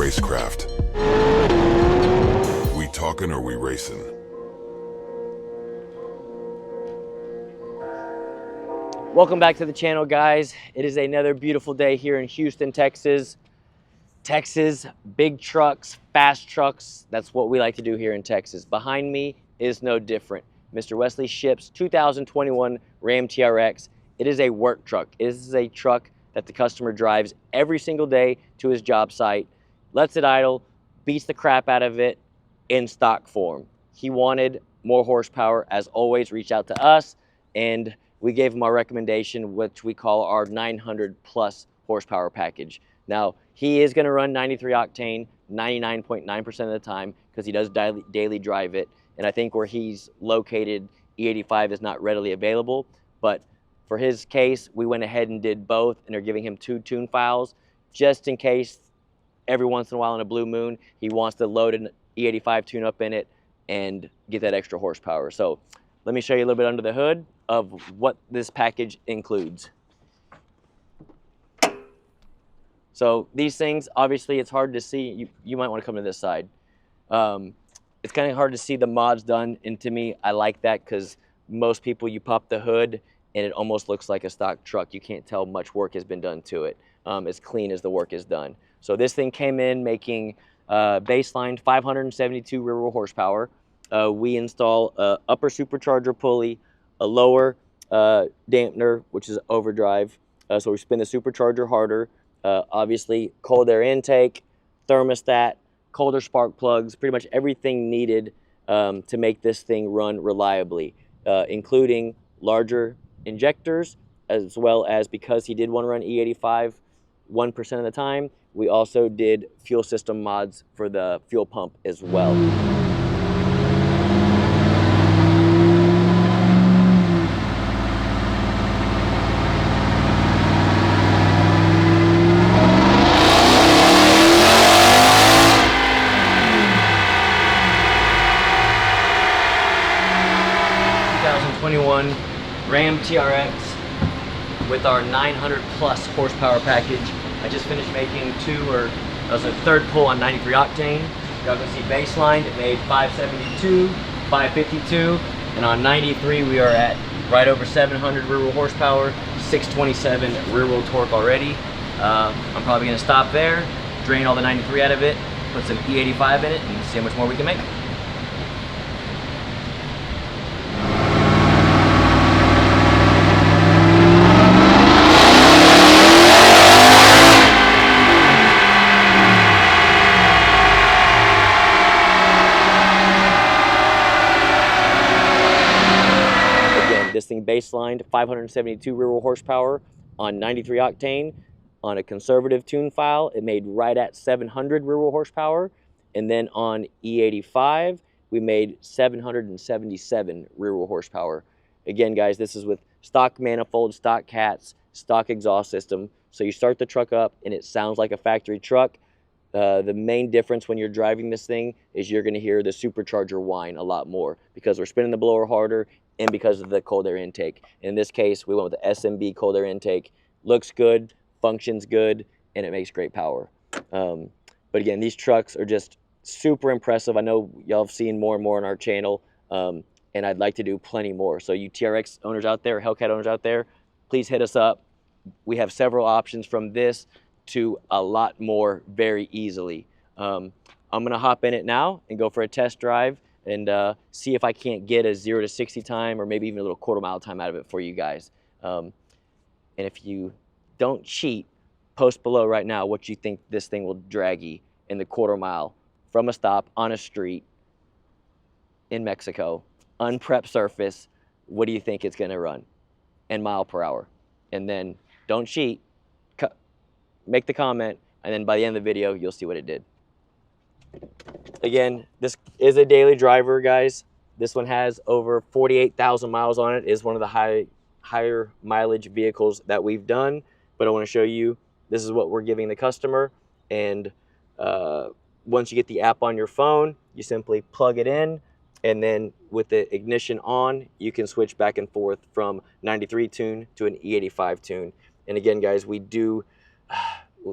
Racecraft. We talking or we racing? Welcome back to the channel, guys. It is another beautiful day here in Houston, Texas. Texas, big trucks, fast trucks. That's what we like to do here in Texas. Behind me is no different. Mr. Wesley Shipp's 2021 Ram TRX. It is a work truck. It is a truck that the customer drives every single day to his job site, lets it idle, beats the crap out of it in stock form. He wanted more horsepower. As always, reached out to us and we gave him our recommendation, which we call our 900 plus horsepower package. Now, he is gonna run 93 octane 99.9% of the time because he does daily drive it. And I think where he's located, E85 is not readily available. But for his case, we went ahead and did both, and they're giving him 2 tune files just in case every once in a while in a blue moon, he wants to load an E85 tune up in it and get that extra horsepower. So let me show you a little bit under the hood of what this package includes. So these things, obviously it's hard to see. You might want to come to this side. It's kind of hard to see the mods done, and to me, I like that because most people, you pop the hood and it almost looks like a stock truck. You can't tell much work has been done to it, as clean as the work is done. So this thing came in making baseline 572 rear wheel horsepower. We install a upper supercharger pulley, a lower dampener, which is overdrive. So we spin the supercharger harder. Obviously, cold air intake, thermostat, colder spark plugs, pretty much everything needed to make this thing run reliably, including larger injectors, as well as, because he did want to run E85 1% of the time, we also did fuel system mods for the fuel pump as well. 2021 Ram TRX with our 900 plus horsepower package. I just finished making that was a third pull on 93 octane. Y'all can see baseline, it made 572, 552, and on 93 we are at right over 700 rear wheel horsepower, 627 rear wheel torque already. I'm probably gonna stop there, drain all the 93 out of it, put some E85 in it, and see how much more we can make. This thing baselined 572 rear wheel horsepower on 93 octane. On a conservative tune file, it made right at 700 rear wheel horsepower. And then on E85, we made 777 rear wheel horsepower. Again, guys, this is with stock manifold, stock cats, stock exhaust system. So you start the truck up and it sounds like a factory truck. The main difference when you're driving this thing is you're gonna hear the supercharger whine a lot more because we're spinning the blower harder and because of the cold air intake. In this case, we went with the SMB cold air intake. Looks good, functions good, and it makes great power. But again, these trucks are just super impressive. I know y'all have seen more and more on our channel, and I'd like to do plenty more. So you TRX owners out there, Hellcat owners out there, please hit us up. We have several options from this to a lot more very easily. I'm gonna hop in it now and go for a test drive and see if I can't get a 0 to 60 time or maybe even a little quarter-mile time out of it for you guys. And if you don't cheat, post below right now what you think this thing will drag you in the quarter-mile from a stop on a street in Mexico, unprepped surface. What do you think it's gonna run in mile per hour? And then don't cheat, make the comment, and then by the end of the video, you'll see what it did. Again, this is a daily driver, guys. This one has over 48,000 miles on it. It is one of the higher mileage vehicles that we've done, but I want to show you, this is what we're giving the customer. And once you get the app on your phone, you simply plug it in, and then with the ignition on, you can switch back and forth from 93 tune to an E85 tune. And again, guys, we do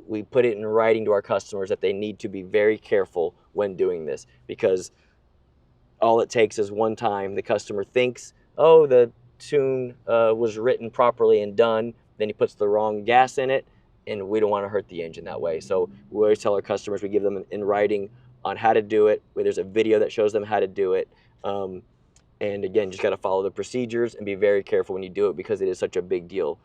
we put it in writing to our customers that they need to be very careful when doing this, because all it takes is one time the customer thinks, oh, the tune was written properly and done, then he puts the wrong gas in it, and we don't want to hurt the engine that way. So we always tell our customers, we give them in writing on how to do it, where there's a video that shows them how to do it. And again, just got to follow the procedures and be very careful when you do it, because it is such a big deal,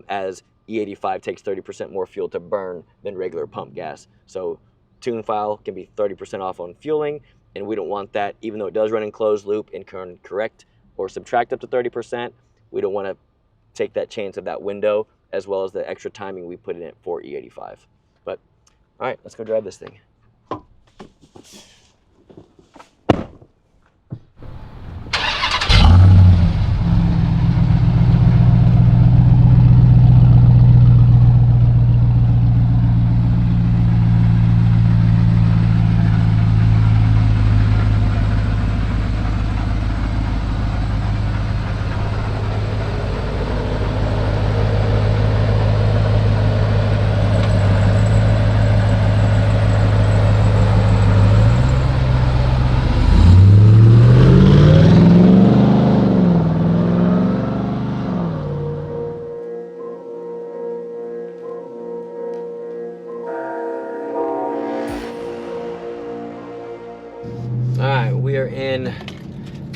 as E85 takes 30% more fuel to burn than regular pump gas. So tune file can be 30% off on fueling, and we don't want that. Even though it does run in closed loop and can correct or subtract up to 30%, we don't want to take that chance of that window, as well as the extra timing we put in it for E85. But all right, let's go drive this thing. All right, we are in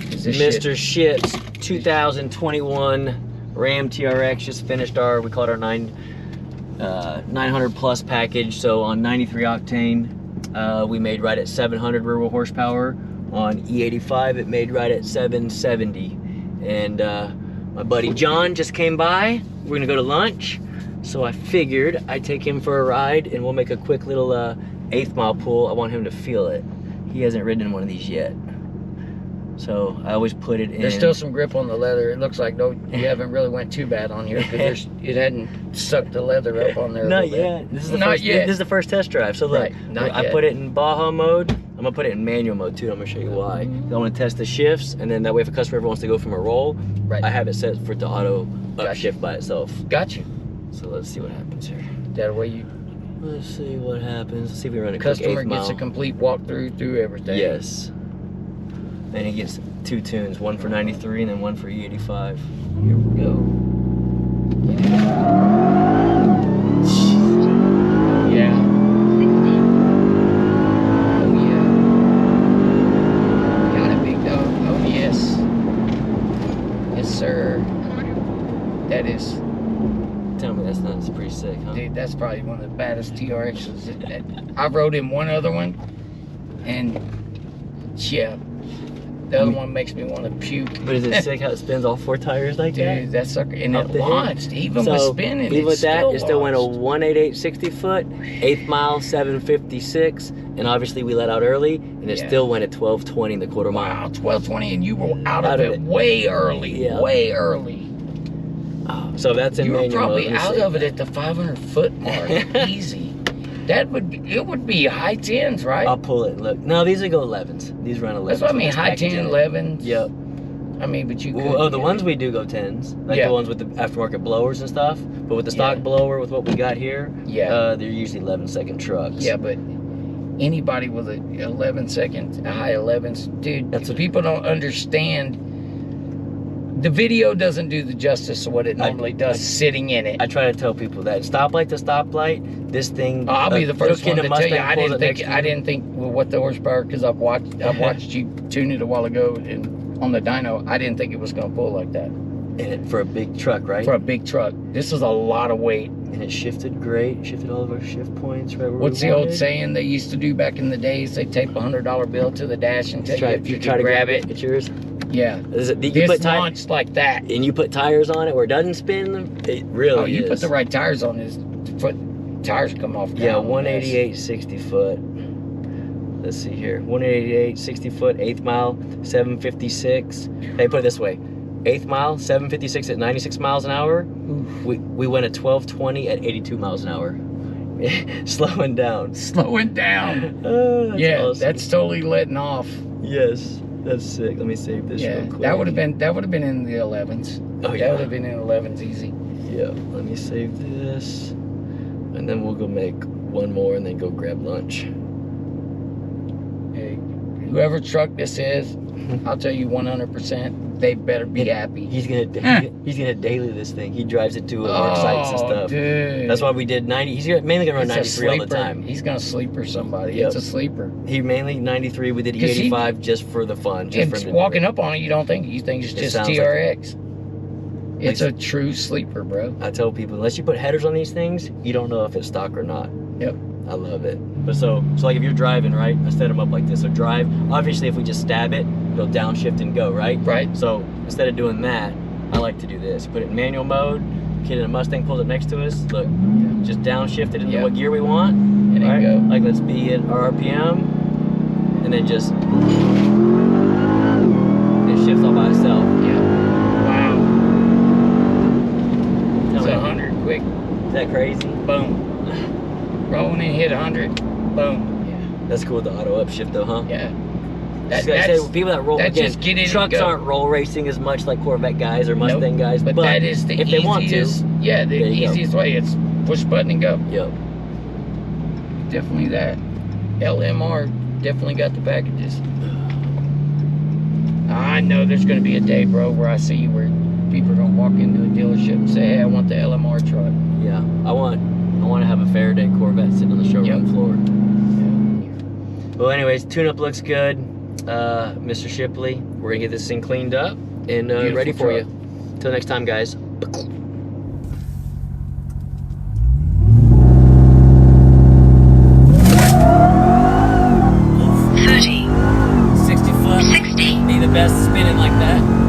Mr. Shit's 2021 Ram TRX. Just finished our, we call it our 900 plus package. So on 93 octane, we made right at 700 rear wheel horsepower. On E85, it made right at 770. And my buddy John just came by. We're gonna go to lunch. So I figured I'd take him for a ride and we'll make a quick little 1/8 mile pull. I want him to feel it. He hasn't ridden in one of these yet. So I always put it in. There's still some grip on the leather. It looks like you haven't really went too bad on here, because it hadn't sucked the leather up on there. Not yet. This is the first, This is the first test drive. So look, I put it in Baja mode. I'm gonna put it in manual mode too. I'm gonna show you why. I want to test the shifts, and then that way, if a customer ever wants to go from a roll, I have it set for it to auto shift by itself. Gotcha. So let's see what happens here. That way you. Let's see what happens. Let's see if we run a customer gets a complete walkthrough through everything. Yes. Then he gets 2 tunes, one for 93 and then one for E85. Here we go. Yeah. Oh yeah. Got it, big dog. Oh yes. Yes, sir. That is. Tell me that's not pretty sick, huh? Dude, that's probably one of the baddest TRXs. I rode in one other one, and yeah, the other one makes me want to puke. But is it sick how it spins all 4 tires like that? Dude, that sucker, and it launched, even with spinning. Even with that, it still went a 188 60 foot, 1/8 mile, 756, and obviously we let out early, and it still went at 1220 in the quarter mile. Wow, 1220, and you were out of it way early, way early. So that's in manual mode. You were probably out of it at the 500 foot mark, easy. It would be high 10s, right? I'll pull it. Look, no, these would go 11s. These run 11s. That's what I mean, high 10, 11s. Yep. I mean, but you could. Oh, the ones we do go 10s, like the ones with the aftermarket blowers and stuff. But with the stock blower, with what we got here, they're usually 11-second trucks. Yeah, but anybody with a 11-second, high 11s, dude, people don't understand. The video doesn't do the justice of what it normally does sitting in it. I try to tell people that stoplight to stoplight, this thing. I'll be the first one to tell you. I didn't think what the horsepower, because I've watched you tune it a while ago and on the dyno. I didn't think it was going to pull like that. And for a big truck, right? For a big truck, this is a lot of weight. And it shifted great. Shifted all of our shift points right where What's the old saying they used to do back in the days? They tape a $100 bill to the dash and tell you if you try to grab it. It's yours. Yeah, this launched like that, and you put tires on it where it doesn't spin. It really. Oh, you put the right tires on his foot. Tires come off. Yeah, 188 60 foot. Let's see here, 188 60 foot, 1/8 mile, 756. Hey, put it this way: 1/8 mile, 756 at 96 miles an hour. Oof. We went at 1220 at 82 miles an hour. Slowing down. Slowing down. Yeah, awesome. That's totally letting off. Yes. That's sick. Let me save this real quick. That would have been in the 11s. Oh yeah. That would have been in 11s easy. Yeah. Let me save this. and then we'll go make one more and then go grab lunch. Hey, whoever truck this is, I'll tell you 100%, they better be happy. He's gonna daily this thing. He drives it to work sites and stuff. Dude. That's why we did 90. He's mainly gonna run It's 93 all the time. He's gonna sleeper somebody. Yep. It's a sleeper. He mainly 93. We did E85 just for the fun. Just for It's him to walking do it. up on it, you think it's just sounds like TRX. It's a true sleeper, bro. I tell people, unless you put headers on these things, you don't know if it's stock or not. Yep. I love it. But so like if you're driving, right? I set them up like this. So drive. Obviously, if we just stab it, it'll downshift and go, right? Right. So instead of doing that, I like to do this. Put it in manual mode. Kid in a Mustang pulls it next to us. Look, just downshift it into what gear we want. And right? go. Like let's be at our RPM, and then just it shifts all by itself. Yeah. Wow. Tell It's me, 100 quick. is that crazy? Boom. Rolling and hit 100. Boom. That's cool with the auto upshift though, huh? Yeah. Just like I said, people that roll that's again, just get in and trucks go. aren't roll racing as much like Corvette guys or Mustang guys, But that is the if easiest. they want to, Yeah, the there you go. easiest way. It's push button and go. Yep. Definitely that. LMR definitely got the packages. I know there's going to be a day, bro, where I see where people are going to walk into a dealership and say, "Hey, I want the LMR truck." Yeah, I want to have a Fereday Corvette sitting on the showroom floor. Well, anyways, tune-up looks good. Mr. Shipley, we're gonna get this thing cleaned up and ready for you. Till next time, guys. 60 foot. 60. Be the best spinning like that.